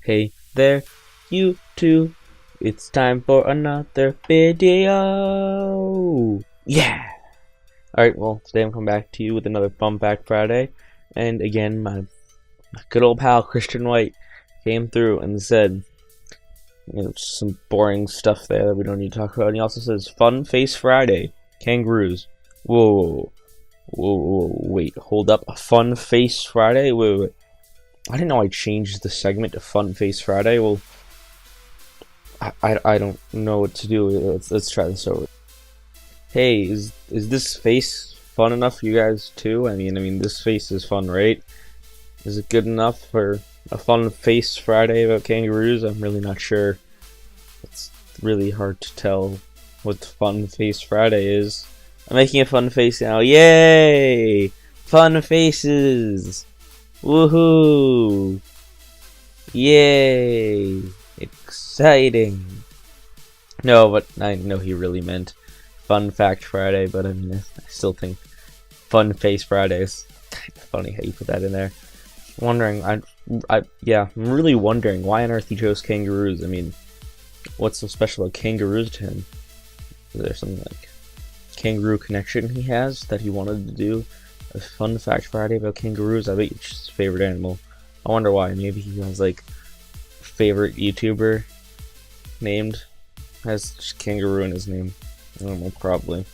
Hey there, you two. It's time for another video. Yeah. Alright, well, today I'm coming back to you with another Fun Fact Friday. And again, my good old pal Christian White came through and said, some boring stuff there that we don't need to talk about. And he also says, Fun Face Friday, Kangaroos. Whoa, wait, hold up. A Fun Face Friday? Wait. I didn't know I changed the segment to Fun Face Friday. Well, I don't know what to do. Let's try this over. Hey, is this face fun enough for you guys too? I mean, this face is fun, right? Is it good enough for a Fun Face Friday about kangaroos? I'm really not sure. It's really hard to tell what Fun Face Friday is. I'm making a fun face now. Yay! Fun faces! Woohoo! Yay! Exciting! No, but I know he really meant Fun Fact Friday, but I mean, I still think Fun Face Friday is kind of funny how you put that in there. I'm really wondering why on earth he chose kangaroos. I mean, what's so special about kangaroos to him? Is there something like kangaroo connection he has that he wanted to do a Fun Fact Friday about kangaroos? I bet it's his favorite animal. I wonder why. Maybe he has like a favorite YouTuber named has just kangaroo in his name. I don't know, probably.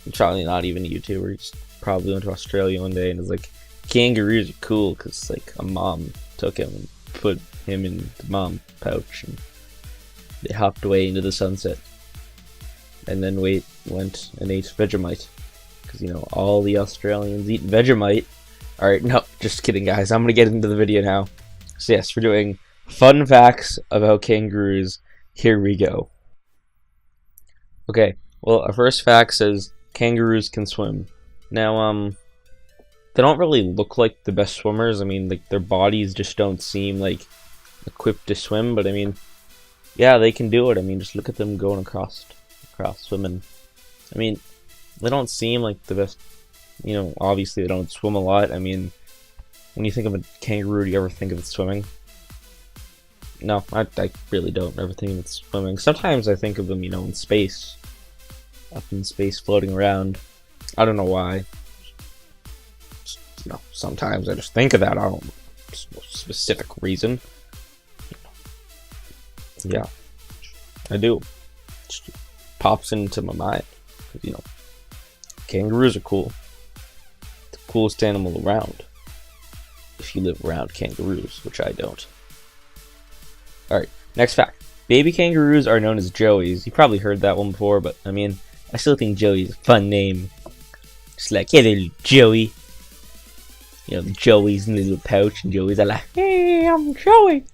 He's probably not even a YouTuber. He just probably went to Australia one day and was like, kangaroos are cool because like a mom took him and put him in the mom pouch and they hopped away into the sunset. And then went and ate Vegemite. Because, all the Australians eat Vegemite. Alright, no, just kidding, guys. I'm going to get into the video now. So, yes, we're doing fun facts about kangaroos. Here we go. Okay, well, our first fact says kangaroos can swim. Now, they don't really look like the best swimmers. I mean, like, their bodies just don't seem, like, equipped to swim. But, I mean, yeah, they can do it. I mean, just look at them going across swimming. I mean, they don't seem like the best, obviously they don't swim a lot. I mean, when you think of a kangaroo, do you ever think of it swimming? No, I really don't ever think of it swimming. Sometimes I think of them, in space. Up in space, floating around. I don't know why. Just, sometimes I just think of that. I don't know, no specific reason. Yeah, I do. Just pops into my mind. Kangaroos are cool. The coolest animal around. If you live around kangaroos, which I don't. Alright, next fact. Baby kangaroos are known as joeys. You probably heard that one before, but I mean, I still think Joey is a fun name. Just like, hey, little Joey. The Joey's in the little pouch, and Joey's are like, hey, I'm Joey.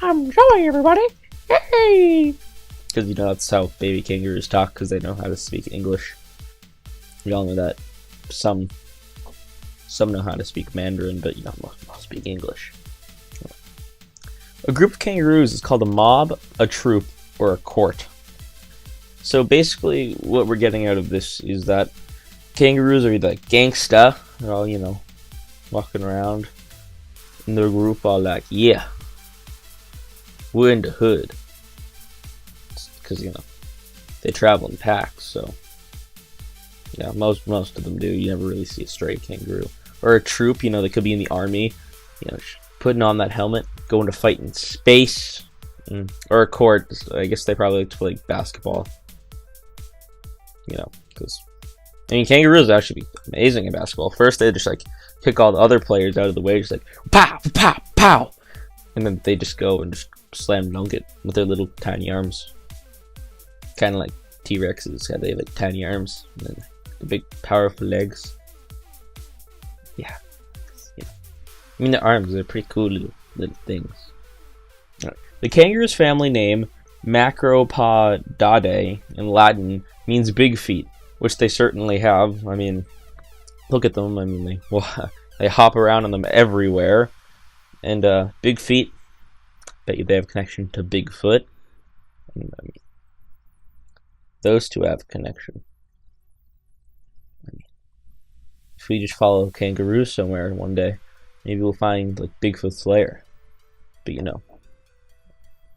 I'm Joey, everybody. Hey! Because, that's how baby kangaroos talk, because they know how to speak English. We all know that. Some know how to speak Mandarin, but, most speak English. A group of kangaroos is called a mob, a troop, or a court. So basically, what we're getting out of this is that kangaroos are either like gangsta, they're all, walking around in their group, all like, yeah, we're in the hood. Because, they travel in packs, so, yeah, most of them do. You never really see a stray kangaroo. Or a troop, they could be in the army, putting on that helmet, going to fight in space. Or a court, I guess they probably like to play basketball. Because, kangaroos actually be amazing in basketball. First, they just, kick all the other players out of the way, just pow, pow, pow! And then they just go and just slam dunk it with their little tiny arms. Kind of like T-Rexes, how they have tiny arms and then the big powerful legs. Yeah, the arms are pretty cool little things. Right. The kangaroo's family name Macropodidae in Latin means big feet, which they certainly have. I mean, look at them. I mean, they hop around on them everywhere, and big feet. Bet you they have connection to Bigfoot. I mean, those two have a connection. If we just follow kangaroos somewhere one day, maybe we'll find Bigfoot's lair. But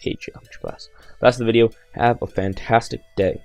hate geometry class. That's the video. Have a fantastic day.